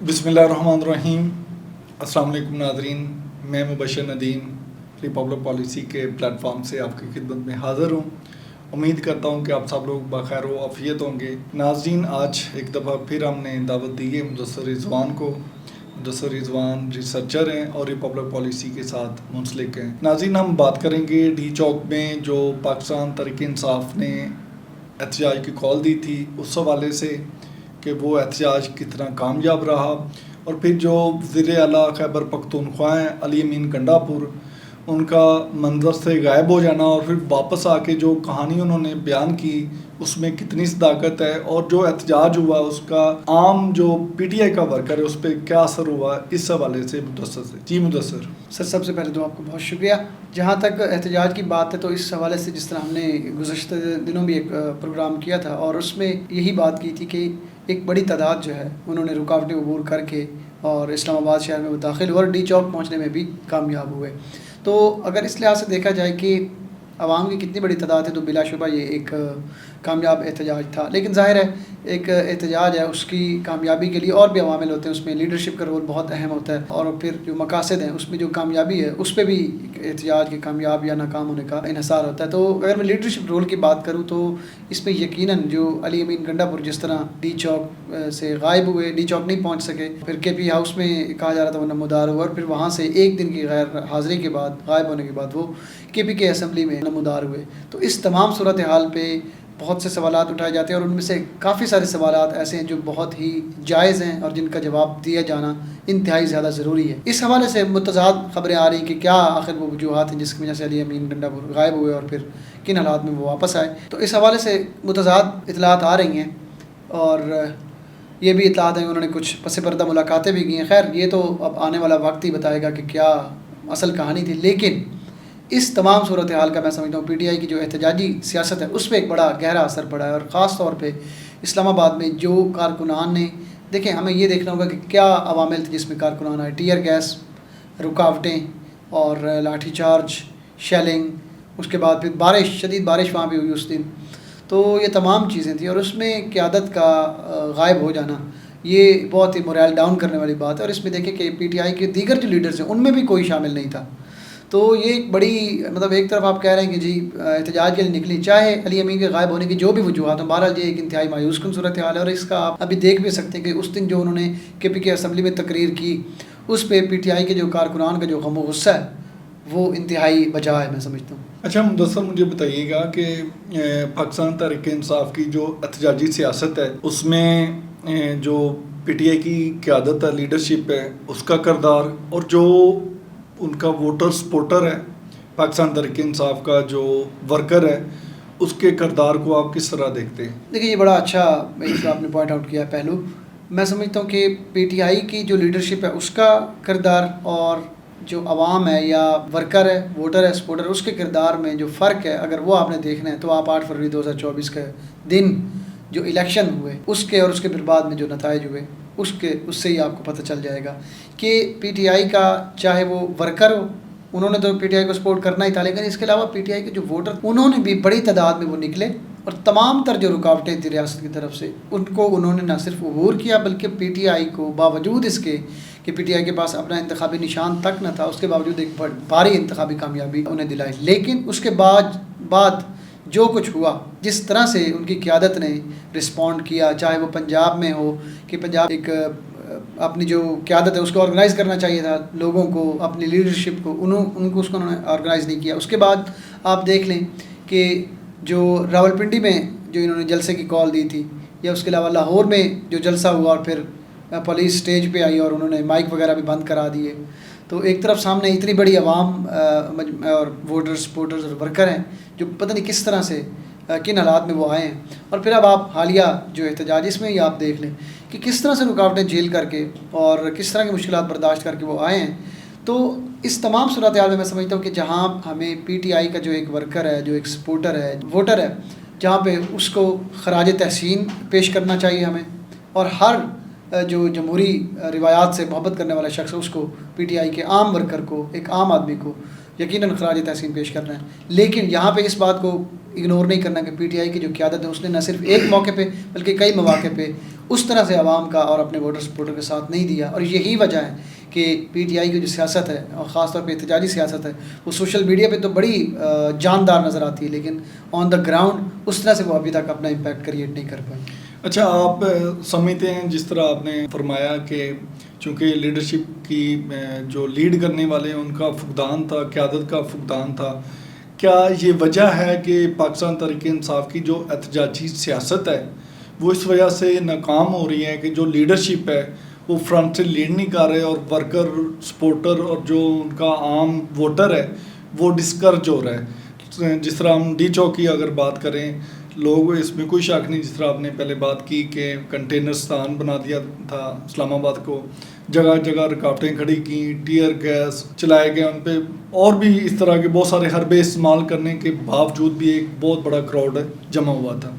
بسم اللہ الرحمن الرحیم۔ السلام علیکم ناظرین، میں مبشر ندیم ریپبلک پالیسی کے پلیٹ فارم سے آپ کی خدمت میں حاضر ہوں۔ امید کرتا ہوں کہ آپ سب لوگ بخیر و عافیت ہوں گے۔ ناظرین، آج ایک دفعہ پھر ہم نے دعوت دی ہے مدثر رضوان کو۔ مدثر رضوان ریسرچر ہیں اور ریپبلک پالیسی کے ساتھ منسلک ہیں۔ ناظرین، ہم بات کریں گے ڈی چوک میں جو پاکستان تحریک انصاف نے احتجاج کی کال دی تھی اس حوالے سے کہ وہ احتجاج کتنا کامیاب رہا، اور پھر جو وزیر اعلیٰ خیبر پختونخوا ہیں علی امین گنڈا پور، ان کا منظر سے غائب ہو جانا اور پھر واپس آ کے جو کہانی انہوں نے بیان کی اس میں کتنی صداقت ہے، اور جو احتجاج ہوا اس کا عام جو پی ٹی آئی کا ورکر ہے اس پہ کیا اثر ہوا، اس حوالے سے مدثر سے۔ جی مدثر سر، سب سے پہلے تو آپ کو بہت شکریہ۔ جہاں تک احتجاج کی بات ہے تو اس حوالے سے جس طرح ہم نے گزشتہ دنوں بھی ایک پروگرام کیا تھا اور اس میں یہی بات کی تھی کہ ایک بڑی تعداد جو ہے انہوں نے رکاوٹیں عبور کر کے اور اسلام آباد شہر میں داخل ہوئے اور ڈی چوک پہنچنے میں بھی کامیاب ہوئے۔ تو اگر اس لحاظ سے دیکھا جائے کہ عوام کی کتنی بڑی تعداد ہے تو بلا شبہ یہ ایک کامیاب احتجاج تھا، لیکن ظاہر ہے ایک احتجاج ہے، اس کی کامیابی کے لیے اور بھی عوامل ہوتے ہیں، اس میں لیڈرشپ کا رول بہت اہم ہوتا ہے، اور پھر جو مقاصد ہیں اس میں جو کامیابی ہے اس پہ بھی احتجاج کے کامیاب یا ناکام ہونے کا انحصار ہوتا ہے۔ تو اگر میں لیڈرشپ رول کی بات کروں تو اس میں یقیناً جو علی امین گنڈا پور جس طرح ڈی چوک سے غائب ہوئے، ڈی چوک نہیں پہنچ سکے، پھر کے پی ہاؤس میں کہا جا رہا تھا وہ نمودار ہوا، اور پھر وہاں سے ایک دن کی غیر حاضری کے بعد غائب ہونے کے بعد وہ کے پی کے اسمبلی میں نمودار ہوئے۔ تو اس تمام صورتحال پہ بہت سے سوالات اٹھائے جاتے ہیں، اور ان میں سے کافی سارے سوالات ایسے ہیں جو بہت ہی جائز ہیں اور جن کا جواب دیا جانا انتہائی زیادہ ضروری ہے۔ اس حوالے سے متضاد خبریں آ رہی ہیں کہ کیا آخر وہ وجوہات ہیں جس کی وجہ سے علی امین گنڈا پور غائب ہوئے اور پھر کن حالات میں وہ واپس آئے۔ تو اس حوالے سے متضاد اطلاعات آ رہی ہیں، اور یہ بھی اطلاعات ہیں کہ انہوں نے کچھ پس پردہ ملاقاتیں بھی کی ہیں۔ خیر، یہ تو اب آنے والا وقت ہی بتائے گا کہ کیا اصل کہانی تھی، لیکن اس تمام صورتحال کا میں سمجھتا ہوں پی ٹی آئی کی جو احتجاجی سیاست ہے اس پہ ایک بڑا گہرا اثر پڑا ہے، اور خاص طور پہ اسلام آباد میں جو کارکنان نے دیکھیں، ہمیں یہ دیکھنا ہوگا کہ کیا عوامل تھے جس میں کارکنان آئے۔ ٹیئر گیس، رکاوٹیں اور لاٹھی چارج، شیلنگ، اس کے بعد پھر بارش، شدید بارش وہاں بھی ہوئی اس دن۔ تو یہ تمام چیزیں تھیں، اور اس میں قیادت کا غائب ہو جانا یہ بہت ہی مورائل ڈاؤن کرنے والی بات ہے۔ اور اس میں دیکھیں کہ پی ٹی آئی کے دیگر جو لیڈرز ہیں ان میں بھی کوئی شامل نہیں تھا۔ تو یہ ایک بڑی ایک طرف آپ کہہ رہے ہیں کہ جی احتجاج کے لیے نکلی، چاہے علی امین کے غائب ہونے کی جو بھی وجوہات ہیں، بہرحال یہ ایک انتہائی مایوس کن صورتحال ہے، اور اس کا آپ ابھی دیکھ بھی سکتے ہیں کہ اس دن جو انہوں نے کے پی کے اسمبلی میں تقریر کی اس پہ پی ٹی آئی کے جو کارکنان کا جو غم و غصہ ہے وہ انتہائی بجا ہے، میں سمجھتا ہوں۔ اچھا مدثر، مجھے بتائیے گا کہ پاکستان تحریک انصاف کی جو احتجاجی سیاست ہے اس میں جو پی ٹی آئی کی قیادت ہے، لیڈرشپ ہے، اس کا کردار، اور جو ان کا ووٹر سپورٹر ہے پاکستان تحریک انصاف کا جو ورکر ہے، اس کے کردار کو آپ کس طرح دیکھتے ہیں؟ دیکھیے، یہ بڑا اچھا ایک آپ نے پوائنٹ آؤٹ کیا پہلو۔ میں سمجھتا ہوں کہ پی ٹی آئی کی جو لیڈرشپ ہے اس کا کردار اور جو عوام ہے یا ورکر ہے، ووٹر ہے، سپورٹر، اس کے کردار میں جو فرق ہے اگر وہ آپ نے دیکھنا ہے تو آپ 8 فروری 2024 کے دن جو الیکشن ہوئے اس کے اور اس کے پھر بعد میں جو نتائج ہوئے اس سے ہی آپ کو پتہ چل جائے گا کہ پی ٹی آئی کا چاہے وہ ورکر ہو، انہوں نے تو پی ٹی آئی کو سپورٹ کرنا ہی تھا، لیکن اس کے علاوہ پی ٹی آئی کے جو ووٹر انہوں نے بھی بڑی تعداد میں وہ نکلے، اور تمام تر جو رکاوٹیں تھیں ریاست کی طرف سے ان کو انہوں نے نہ صرف عبور کیا بلکہ پی ٹی آئی کو باوجود اس کے کہ پی ٹی آئی کے پاس اپنا انتخابی نشان تک نہ تھا، اس کے باوجود ایک بھاری انتخابی کامیابی انہیں دلائی۔ لیکن اس کے بعد جو کچھ ہوا، جس طرح سے ان کی قیادت نے رسپونڈ کیا، چاہے وہ پنجاب میں ہو کہ پنجاب ایک اپنی جو قیادت ہے اس کو آرگنائز کرنا چاہیے تھا، لوگوں کو، اپنی لیڈرشپ کو، انہوں نے آرگنائز نہیں کیا۔ اس کے بعد آپ دیکھ لیں کہ جو راولپنڈی میں جو انہوں نے جلسے کی کال دی تھی، یا اس کے علاوہ لاہور میں جو جلسہ ہوا اور پھر پولیس سٹیج پہ آئی اور انہوں نے مائک وغیرہ بھی بند کرا دیے، تو ایک طرف سامنے اتنی بڑی عوام اور ووٹر سپورٹرز اور ورکر ہیں جو پتہ نہیں کس طرح سے کن حالات میں وہ آئے ہیں، اور پھر اب آپ حالیہ جو احتجاج اس میں ہی آپ دیکھ لیں کہ کس طرح سے رکاوٹیں جھیل کر کے اور کس طرح کی مشکلات برداشت کر کے وہ آئے ہیں۔ تو اس تمام صورتحال میں سمجھتا ہوں کہ جہاں ہمیں پی ٹی آئی کا جو ایک ورکر ہے، جو ایک سپورٹر ہے، ووٹر ہے، جہاں پہ اس کو خراج تحسین پیش کرنا چاہیے ہمیں، اور ہر جو جمہوری روایات سے محبت کرنے والا شخص ہے اس کو، پی ٹی آئی کے عام ورکر کو، ایک عام آدمی کو یقیناً خراج تحسین پیش کرنا ہے۔ لیکن یہاں پہ اس بات کو اگنور نہیں کرنا کہ پی ٹی آئی کی جو قیادت ہے اس نے نہ صرف ایک موقع پہ بلکہ کئی مواقع پہ اس طرح سے عوام کا اور اپنے ووٹر سپورٹر کے ساتھ نہیں دیا. اور یہی وجہ ہے کہ پی ٹی آئی کی جو سیاست ہے اور خاص طور پہ احتجاجی سیاست ہے وہ سوشل میڈیا پہ تو بڑی جاندار نظر آتی ہے, لیکن آن دا گراؤنڈ اس طرح سے وہ ابھی تک اپنا امپیکٹ کریٹ نہیں کر پائی. اچھا, آپ سمجھتے ہیں جس طرح آپ نے فرمایا کہ چونکہ لیڈرشپ کی جو لیڈ کرنے والے ہیں ان کا فقدان تھا, قیادت کا فقدان تھا, کیا یہ وجہ ہے کہ پاکستان تحریک انصاف کی جو احتجاجی سیاست ہے وہ اس وجہ سے ناکام ہو رہی ہے کہ جو لیڈرشپ ہے وہ فرنٹ سے لیڈ نہیں کر رہے اور ورکر, سپورٹر اور جو ان کا عام ووٹر ہے وہ ڈسکرج ہو رہا ہے؟ جس طرح ہم ڈی چوک کی اگر بات کریں, لوگ اس میں کوئی شک نہیں, جس طرح آپ نے پہلے بات کی کہ کنٹینرستان بنا دیا تھا اسلام آباد کو, جگہ جگہ رکاوٹیں کھڑی کیں, ٹیئر گیس چلائے گئے ان پہ, اور بھی اس طرح کے بہت سارے حربے استعمال کرنے کے باوجود بھی ایک بہت بڑا کراؤڈ جمع ہوا تھا.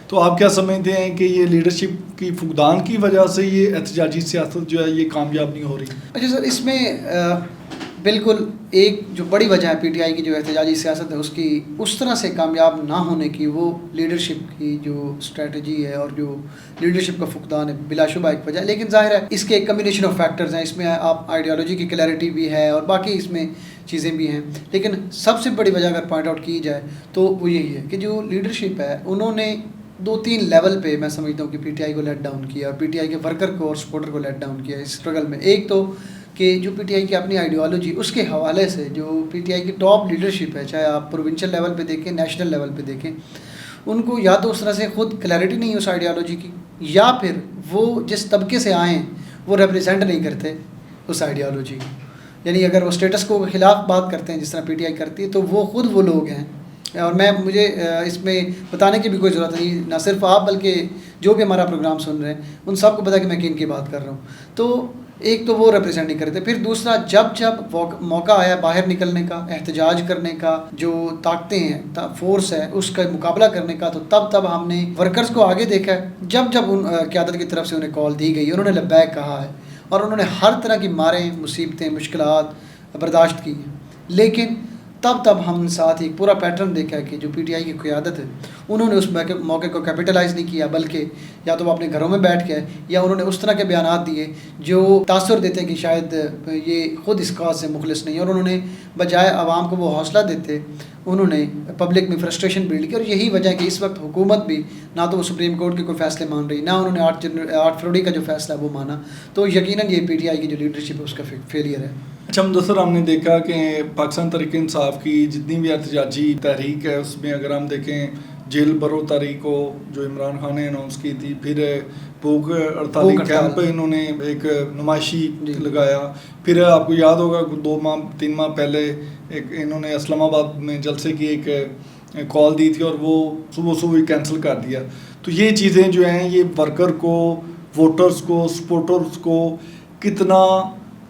تو آپ کیا سمجھتے ہیں کہ یہ لیڈرشپ کی فقدان کی وجہ سے یہ احتجاجی سیاست جو ہے یہ کامیاب نہیں ہو رہی؟ اچھا سر, اس میں بالکل ایک جو بڑی وجہ ہے پی ٹی آئی کی جو احتجاجی سیاست ہے اس کی اس طرح سے کامیاب نہ ہونے کی, وہ لیڈرشپ کی جو اسٹریٹجی ہے اور جو لیڈرشپ کا فقدان ہے بلا شبہ ایک وجہ ہے. لیکن ظاہر ہے اس کے ایک کمبینیشن آف فیکٹرز ہیں, اس میں آپ آئیڈیالوجی کی کلیئرٹی بھی ہے اور باقی اس میں چیزیں بھی ہیں. لیکن سب سے بڑی وجہ اگر پوائنٹ آؤٹ کی جائے تو وہ یہی ہے کہ جو لیڈرشپ ہے انہوں نے 2-3 لیول پہ میں سمجھتا ہوں کہ پی ٹی آئی کو لیٹ ڈاؤن کیا, اور پی ٹی آئی کے ورکر کو اور سپورٹر کو لیٹ ڈاؤن کیا اس اسٹرگل میں. ایک تو کہ جو پی ٹی آئی کی اپنی آئیڈیالوجی اس کے حوالے سے جو پی ٹی آئی کی ٹاپ لیڈرشپ ہے, چاہے آپ پروونشل لیول پہ دیکھیں, نیشنل لیول پہ دیکھیں, ان کو یا تو اس طرح سے خود کلیئرٹی نہیں ہے اس آئیڈیالوجی کی, یا پھر وہ جس طبقے سے آئے ہیں وہ ریپرزینٹ نہیں کرتے اس آئیڈیالوجی کو. یعنی اگر وہ اسٹیٹس کو کے خلاف بات کرتے ہیں جس طرح پی ٹی آئی کرتی ہے تو وہ خود وہ لوگ ہیں. اور مجھے اس میں بتانے کی بھی کوئی ضرورت نہیں, نہ صرف آپ بلکہ جو بھی ہمارا پروگرام سن رہے ہیں ان سب کو پتہ کہ میں کن کی بات کر رہا ہوں. تو ایک تو وہ ریپرزینٹ نہیں کرتے. پھر دوسرا, جب موقع آیا باہر نکلنے کا, احتجاج کرنے کا, جو طاقتیں ہیں, فورس ہے, اس کا مقابلہ کرنے کا, تو تب ہم نے ورکرز کو آگے دیکھا ہے. جب ان قیادت کی طرف سے انہیں کال دی گئی, انہوں نے لبیک کہا ہے اور انہوں نے ہر طرح کی ماریں, مصیبتیں, مشکلات برداشت کی ہیں. لیکن تب ہم ساتھ ایک پورا پیٹرن دیکھا ہے کہ جو پی ٹی آئی کی قیادت ہے انہوں نے اس موقع کو کیپٹلائز نہیں کیا, بلکہ یا تو وہ اپنے گھروں میں بیٹھ گئے یا انہوں نے اس طرح کے بیانات دیے جو تاثر دیتے ہیں کہ شاید یہ خود اس کاز سے مخلص نہیں, اور انہوں نے بجائے عوام کو وہ حوصلہ دیتے انہوں نے پبلک میں فرسٹریشن بلڈ کی. اور یہی وجہ ہے کہ اس وقت حکومت بھی نہ تو وہ سپریم کورٹ کے کوئی فیصلے مان رہی, نہ انہوں نے 8 فروری کا جو فیصلہ ہے وہ مانا. تو یقیناً یہ پی ٹی آئی کی جو لیڈرشپ ہے اس کا فیلئر ہے. اچھا مدثر, ہم نے دیکھا کہ پاکستان تحریک انصاف کی جتنی بھی احتجاجی تحریک ہے اس میں اگر ہم دیکھیں جیل برو تحریک کو جو عمران خان نے اناؤنس کی تھی, پھر بھوک ہڑتالی کیمپ پہ انہوں نے ایک نمائشی لگایا, پھر آپ کو یاد ہوگا 2-3 ماہ پہلے ایک انہوں نے اسلام آباد میں جلسے کی ایک کال دی تھی اور وہ صبح ہی کینسل کر دیا. تو یہ چیزیں جو ہیں یہ ورکر کو, ووٹرز کو, سپورٹرز کو کتنا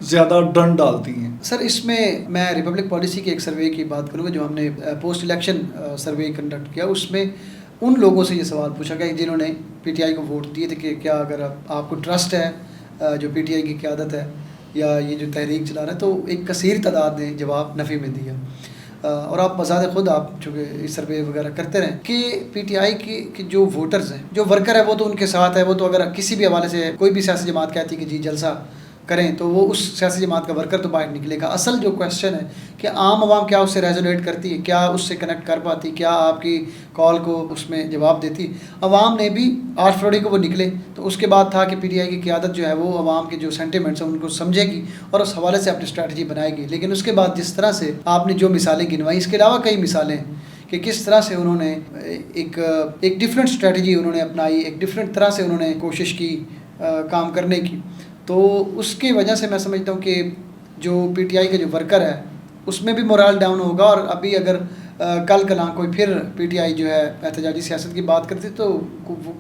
زیادہ ڈن ڈالتی ہیں؟ سر اس میں ریپبلک پالیسی کے ایک سروے کی بات کروں گا جو ہم نے پوسٹ الیکشن سروے کنڈکٹ کیا. اس میں ان لوگوں سے یہ سوال پوچھا گیا جنہوں نے پی ٹی آئی کو ووٹ دیے تھے کہ کیا اگر آپ کو ٹرسٹ ہے جو پی ٹی آئی کی قیادت ہے یا یہ جو تحریک چلا رہا ہے, تو ایک کثیر تعداد نے جواب نفی میں دیا. اور آپ بذات خود آپ چونکہ سروے وغیرہ کرتے رہیں کہ پی ٹی آئی کی جو ووٹرز ہیں, جو ورکر ہے وہ تو ان کے ساتھ ہے, وہ تو اگر کسی بھی حوالے سے کوئی بھی سیاسی جماعت کہتی ہے کہ جی جلسہ کریں تو وہ اس سیاسی جماعت کا ورکر تو باہر نکلے گا. اصل جو کویشچن ہے کہ عام عوام کیا اس سے ریزونیٹ کرتی ہے, کیا اس سے کنیکٹ کر پاتی, کیا آپ کی کال کو اس میں جواب دیتی. عوام نے بھی 8 فروری کو وہ نکلے تو اس کے بعد تھا کہ پی ٹی آئی کی قیادت جو ہے وہ عوام کے جو سینٹیمنٹس ہیں ان کو سمجھے گی اور اس حوالے سے اپنی اسٹریٹجی بنائے گی. لیکن اس کے بعد جس طرح سے آپ نے جو مثالیں گنوائی, اس کے علاوہ کئی مثالیں ہیں کہ کس طرح سے انہوں نے ایک ڈفرینٹ اسٹریٹجی انہوں نے اپنائی, ایک ڈفرینٹ طرح سے انہوں نے کوشش کی کام کرنے کی. تو اس کی وجہ سے میں سمجھتا ہوں کہ جو پی ٹی آئی کا جو ورکر ہے اس میں بھی مورال ڈاؤن ہوگا. اور ابھی اگر کل کلاں کوئی پھر پی ٹی آئی جو ہے احتجاجی سیاست کی بات کرتے تو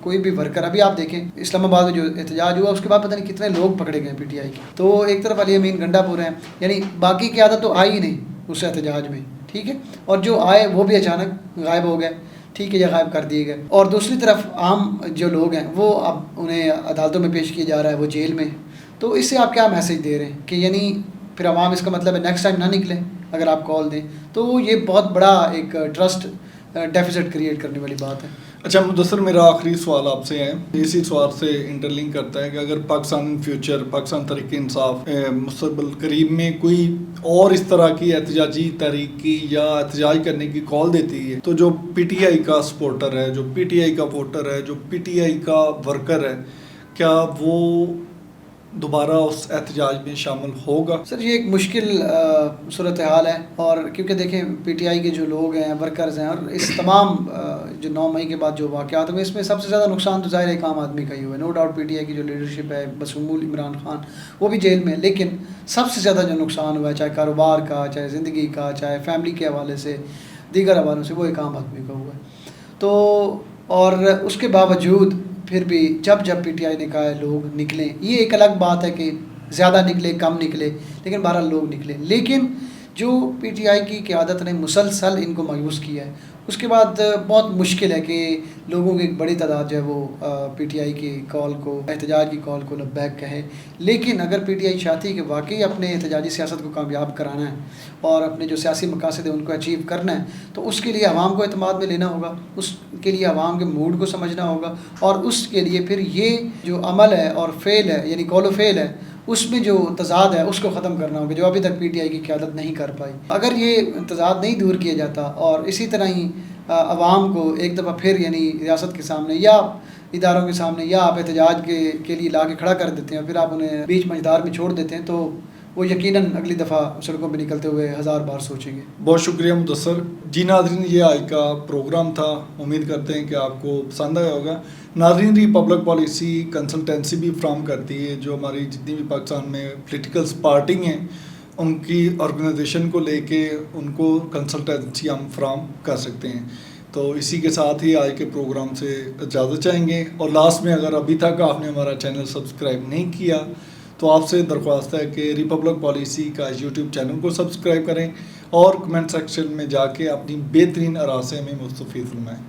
کوئی بھی ورکر, ابھی آپ دیکھیں اسلام آباد میں جو احتجاج ہوا اس کے بعد پتہ نہیں کتنے لوگ پکڑے گئے پی ٹی آئی کے. تو ایک طرف علی امین گنڈا پور ہیں, یعنی باقی قیادت تو آئی ہی نہیں اس احتجاج میں, ٹھیک ہے, اور جو آئے وہ بھی اچانک غائب ہو گئے, ٹھیک ہے, یا غائب کر دیے گئے. اور دوسری طرف عام جو لوگ ہیں وہ اب انہیں عدالتوں میں پیش کیا جا رہا ہے, وہ جیل میں. تو اس سے آپ کیا میسیج دے رہے ہیں کہ یعنی پھر عوام, اس کا مطلب ہے نیکسٹ ٹائم نہ نکلیں اگر آپ کال دیں. تو یہ بہت بڑا ایک ٹرسٹ ڈیفیسٹ کریٹ کرنے والی بات ہے. اچھا مدثر، میرا آخری سوال آپ سے ہے، اسی سوال سے انٹرلنک کرتا ہے کہ اگر پاکستان ان فیوچر، پاکستان تحریک انصاف مستقبل قریب میں کوئی اور اس طرح کی احتجاجی تحریک کی یا احتجاج کرنے کی کال دیتی ہے، تو جو پی ٹی آئی کا سپورٹر ہے، جو پی ٹی آئی کا ووٹر ہے، جو پی ٹی آئی کا ورکر ہے، کیا وہ دوبارہ اس احتجاج میں شامل ہوگا؟ سر یہ ایک مشکل صورتحال ہے، اور کیونکہ دیکھیں پی ٹی آئی کے جو لوگ ہیں، ورکرز ہیں، اور اس تمام جو 9 مئی کے بعد جو واقعات ہوئے، اس میں سب سے زیادہ نقصان تو ظاہر ایک عام آدمی کا ہی ہوا ہے. No doubt P T I کی جو لیڈرشپ ہے بشمول عمران خان، وہ بھی جیل میں ہے، لیکن سب سے زیادہ جو نقصان ہوا ہے، چاہے کاروبار کا، چاہے زندگی کا، چاہے فیملی کے حوالے سے، دیگر حوالوں سے، وہ ایک عام آدمی کا ہوا ہے. تو اور اس کے باوجود پھر بھی جب پی ٹی آئی نے کہا ہے لوگ نکلیں، یہ ایک الگ بات ہے کہ زیادہ نکلے کم نکلے، لیکن بہرحال لوگ نکلے. لیکن جو پی ٹی آئی کی قیادت نے مسلسل ان کو مایوس کیا ہے، اس کے بعد بہت مشکل ہے کہ لوگوں کی ایک بڑی تعداد جو ہے وہ پی ٹی آئی کی کال کو، احتجاج کی کال کو لبیک کہے. لیکن اگر پی ٹی آئی چاہتی ہے کہ واقعی اپنے احتجاجی سیاست کو کامیاب کرانا ہے اور اپنے جو سیاسی مقاصد ہیں ان کو اچیو کرنا ہے، تو اس کے لیے عوام کو اعتماد میں لینا ہوگا، اس کے لیے عوام کے موڈ کو سمجھنا ہوگا، اور اس کے لیے پھر یہ جو عمل ہے اور فعل ہے، یعنی قول و فعل ہے، اس میں جو تضاد ہے اس کو ختم کرنا ہوگا، جو ابھی تک پی ٹی آئی کی قیادت نہیں کر پائی. اگر یہ تضاد نہیں دور کیا جاتا اور اسی طرح ہی عوام کو ایک دفعہ پھر یعنی ریاست کے سامنے یا اداروں کے سامنے یا آپ احتجاج کے لیے لا کے کھڑا کر دیتے ہیں، پھر آپ انہیں بیچ مجدار میں چھوڑ دیتے ہیں، تو وہ یقیناً اگلی دفعہ سڑکوں پہ نکلتے ہوئے 1000 بار سوچیں گے. بہت شکریہ مدثر جی. ناظرین، یہ آج کا پروگرام تھا، امید کرتے ہیں کہ آپ کو پسند آیا ہوگا. ناظرین، پبلک پالیسی کنسلٹنسی بھی فراہم کرتی ہے، جو ہماری جتنی بھی پاکستان میں پولیٹیکلس پارٹی ہیں ان کی آرگنائزیشن کو لے کے ان کو کنسلٹنسی ہم فراہم کر سکتے ہیں. تو اسی کے ساتھ ہی آج کے پروگرام سے اجازت چاہیں گے. اور لاسٹ میں اگر ابھی تک آپ نے ہمارا چینل سبسکرائب نہیں کیا تو آپ سے درخواست ہے کہ ریپبلک پالیسی کا یوٹیوب چینل کو سبسکرائب کریں اور کمنٹ سیکشن میں جا کے اپنی بہترین آراء سے ہمیں مستفید فرمائیں.